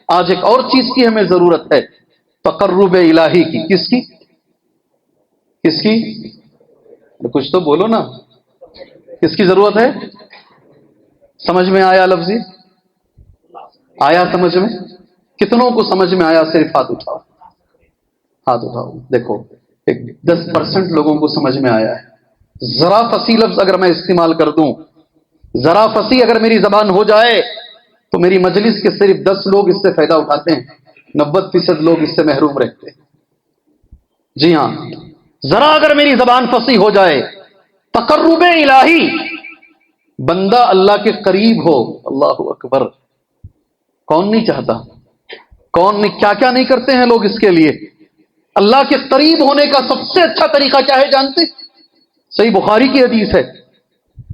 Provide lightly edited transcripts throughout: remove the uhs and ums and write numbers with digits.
آج ایک اور چیز کی ہمیں ضرورت ہے، تقرب الہی کی۔ کس کی؟ کس کی؟ کچھ تو بولو نا، کس کی ضرورت ہے؟ سمجھ میں آیا لفظ؟ آیا سمجھ میں؟ کتنوں کو سمجھ میں آیا؟ صرف ہاتھ اٹھاؤ، ہاتھ اٹھاؤ۔ دیکھو ایک 10% لوگوں کو سمجھ میں آیا ہے۔ ذرا فصیح لفظ اگر میں استعمال کر دوں، ذرا فصیح اگر میری زبان ہو جائے تو میری مجلس کے صرف 10 لوگ اس سے فائدہ اٹھاتے ہیں، 90% لوگ اس سے محروم رہتے ہیں۔ جی ہاں، ذرا اگر میری زبان فصیح ہو جائے، تقرب الہی، بندہ اللہ کے قریب ہو۔ اللہ اکبر! کون نہیں چاہتا؟ کون نہیں؟ کیا کیا نہیں کرتے ہیں لوگ اس کے لیے۔ اللہ کے قریب ہونے کا سب سے اچھا طریقہ کیا ہے جانتے؟ صحیح بخاری کی حدیث ہے،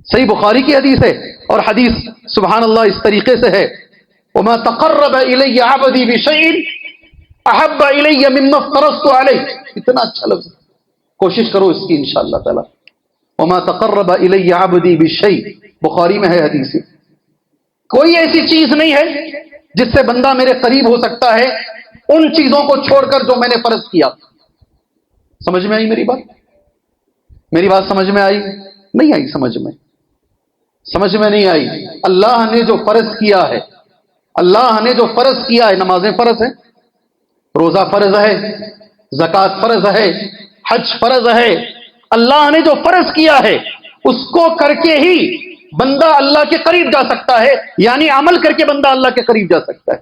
صحیح بخاری کی حدیث ہے، اور حدیث سبحان اللہ اس طریقے سے ہے، وَمَا تَقَرَّبَ إِلَيَّ عَبْدِي بِشَيْءٍ أَحَبَّ إِلَيَّ مِمَّا افْتَرَضْتُ عَلَيْهِ۔ اتنا اچھا لفظ، کوشش کرو اس کی انشاءاللہ تعالی۔ وَمَا تَقَرَّبَ إِلَيَّ عَبْدِي بِشَيْءٍ، بخاری میں ہے حدیث۔ کوئی ایسی چیز نہیں ہے جس سے بندہ میرے قریب ہو سکتا ہے ان چیزوں کو چھوڑ کر جو میں نے فرض کیا۔ سمجھ میں آئی میری بات؟ میری بات سمجھ میں آئی؟ نہیں آئی سمجھ میں؟ سمجھ میں نہیں آئی۔ اللہ نے جو فرض کیا ہے، اللہ نے جو فرض کیا ہے، نمازیں فرض ہیں، روزہ فرض ہے، زکوٰۃ فرض ہے، حج فرض ہے، اللہ نے جو فرض کیا ہے اس کو کر کے ہی بندہ اللہ کے قریب جا سکتا ہے، یعنی عمل کر کے بندہ اللہ کے قریب جا سکتا ہے۔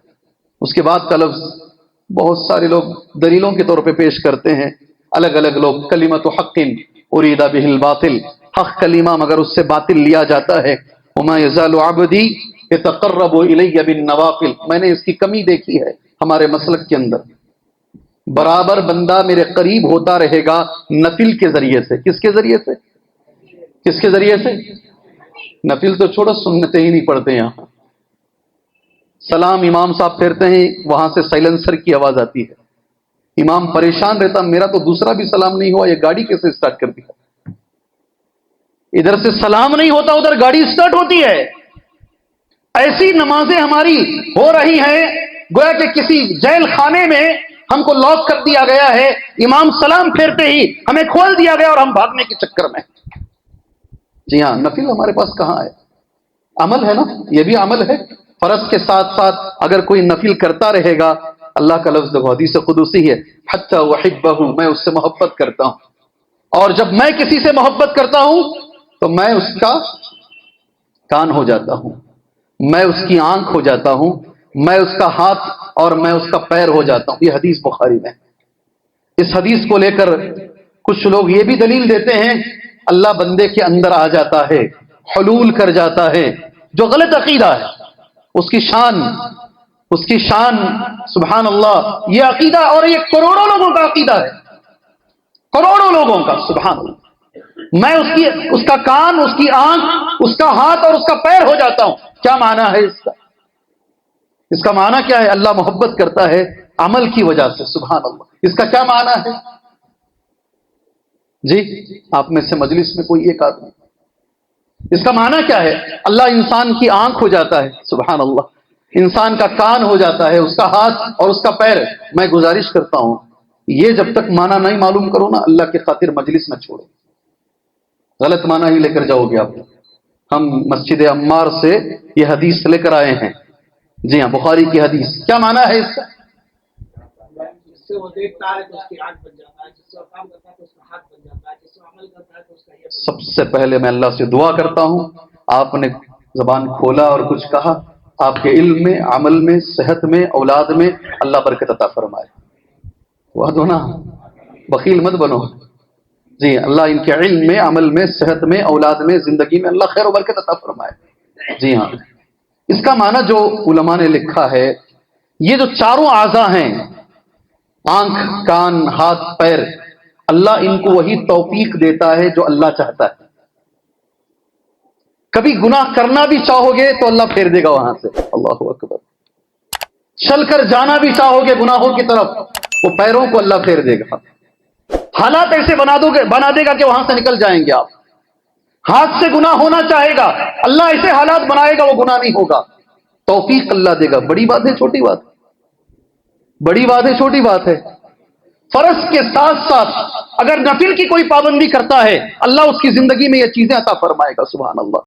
اس کے بعد کا لفظ بہت سارے لوگ دلیلوں کے طور پہ پیش کرتے ہیں، الگ الگ لوگ، کلمۃ حق ارید بہ الباطل، حق کلمہ مگر اس سے باطل لیا جاتا ہے۔ وما یزال عبدی یتقرب الی بالنوافل، میں نے اس کی کمی دیکھی ہے ہمارے مسلک کے اندر۔ برابر بندہ میرے قریب ہوتا رہے گا نفل کے ذریعے سے۔ کس کے ذریعے سے؟ کس کے ذریعے سے؟ نفل تو چھوڑو، سنتیں ہی نہیں پڑھتے یہاں۔ سلام امام صاحب پھیرتے ہیں، وہاں سے سائلنسر کی آواز آتی ہے، امام پریشان رہتا، میرا تو دوسرا بھی سلام نہیں ہوا، یہ گاڑی کیسے اسٹارٹ کر دیا؟ ادھر سے سلام نہیں ہوتا، ادھر گاڑی اسٹارٹ ہوتی ہے۔ ایسی نمازیں ہماری ہو رہی ہیں گویا کہ کسی جیل خانے میں ہم کو لاک کر دیا گیا ہے، امام سلام پھیرتے ہی ہمیں کھول دیا گیا اور ہم بھاگنے کے چکر میں۔ جی ہاں، نفل ہمارے پاس کہاں ہے؟ عمل ہے نا، یہ بھی عمل ہے۔ فرض کے ساتھ ساتھ اگر کوئی نفل کرتا رہے گا، اللہ کا لفظ دیکھو، حدیث قدسی ہے، حتی احبہ، میں اس سے محبت کرتا ہوں، اور جب میں کسی سے محبت کرتا ہوں تو میں اس کا کان ہو جاتا ہوں، میں اس کی آنکھ ہو جاتا ہوں، میں اس کا ہاتھ اور میں اس کا پیر ہو جاتا ہوں۔ یہ حدیث بخاری میں۔ اس حدیث کو لے کر کچھ لوگ یہ بھی دلیل دیتے ہیں اللہ بندے کے اندر آ جاتا ہے، حلول کر جاتا ہے، جو غلط عقیدہ ہے۔ اس کی شان سبحان اللہ، یہ عقیدہ، اور یہ کروڑوں لوگوں کا عقیدہ ہے، کروڑوں لوگوں کا، سبحان اللہ۔ میں اس کا کان، اس کی آنکھ، اس کا ہاتھ اور اس کا پیر ہو جاتا ہوں۔ کیا معنی ہے اس کا؟ اس کا معنی کیا ہے؟ اللہ محبت کرتا ہے عمل کی وجہ سے، سبحان اللہ۔ اس کا کیا معنی ہے جی؟ آپ میں سے مجلس میں کوئی ایک آدمی، اس کا معنی کیا ہے؟ اللہ انسان کی آنکھ ہو جاتا ہے، سبحان اللہ، انسان کا کان ہو جاتا ہے، اس کا ہاتھ اور اس کا پیر۔ میں گزارش کرتا ہوں یہ جب تک معنی نہیں معلوم کرو نا، اللہ کی خاطر مجلس نہ چھوڑو، غلط معنی ہی لے کر جاؤ گے آپ۔ ہم مسجد عمار سے یہ حدیث لے کر آئے ہیں، جی ہاں، بخاری کی حدیث۔ کیا معنی ہے اس کا؟ جس سے وہ دیکھتا ہے تو اس کی آنکھ بن جاتا ہے، جس سے وہ کام کرتا ہے تو اس کا ہاتھ بن جاتا ہے، جس سے وہ عمل کرتا ہے تو اس کا یہ۔ سب سے پہلے میں اللہ سے دعا کرتا ہوں، آپ نے زبان کھولا اور کچھ کہا، آپ کے علم میں، عمل میں، صحت میں، اولاد میں اللہ برکت عطا فرمائے۔ وہ دو نا، بخیل مت بنو جی، اللہ ان کے علم میں، عمل میں، صحت میں، اولاد میں، زندگی میں اللہ خیر و برکت عطا فرمائے۔ جی ہاں، اس کا معنی جو علماء نے لکھا ہے، یہ جو چاروں اعضاء ہیں، آنکھ، کان، ہاتھ، پیر، اللہ ان کو وہی توفیق دیتا ہے جو اللہ چاہتا ہے۔ کبھی گناہ کرنا بھی چاہو گے تو اللہ پھیر دے گا وہاں سے، اللہ اکبر۔ چل کر جانا بھی چاہو گے گناہوں کی طرف، وہ پیروں کو اللہ پھیر دے گا۔ حالات ایسے بنا دے گا کہ وہاں سے نکل جائیں گے آپ۔ ہاتھ سے گناہ ہونا چاہے گا، اللہ ایسے حالات بنائے گا وہ گناہ نہیں ہوگا۔ توفیق اللہ دے گا. بڑی بات ہے چھوٹی بات؟ بڑی بات ہے چھوٹی بات ہے؟ فرض کے ساتھ ساتھ اگر نفل کی کوئی پابندی کرتا ہے اللہ اس کی زندگی میں یہ چیزیں عطا فرمائے گا. سبحان اللہ.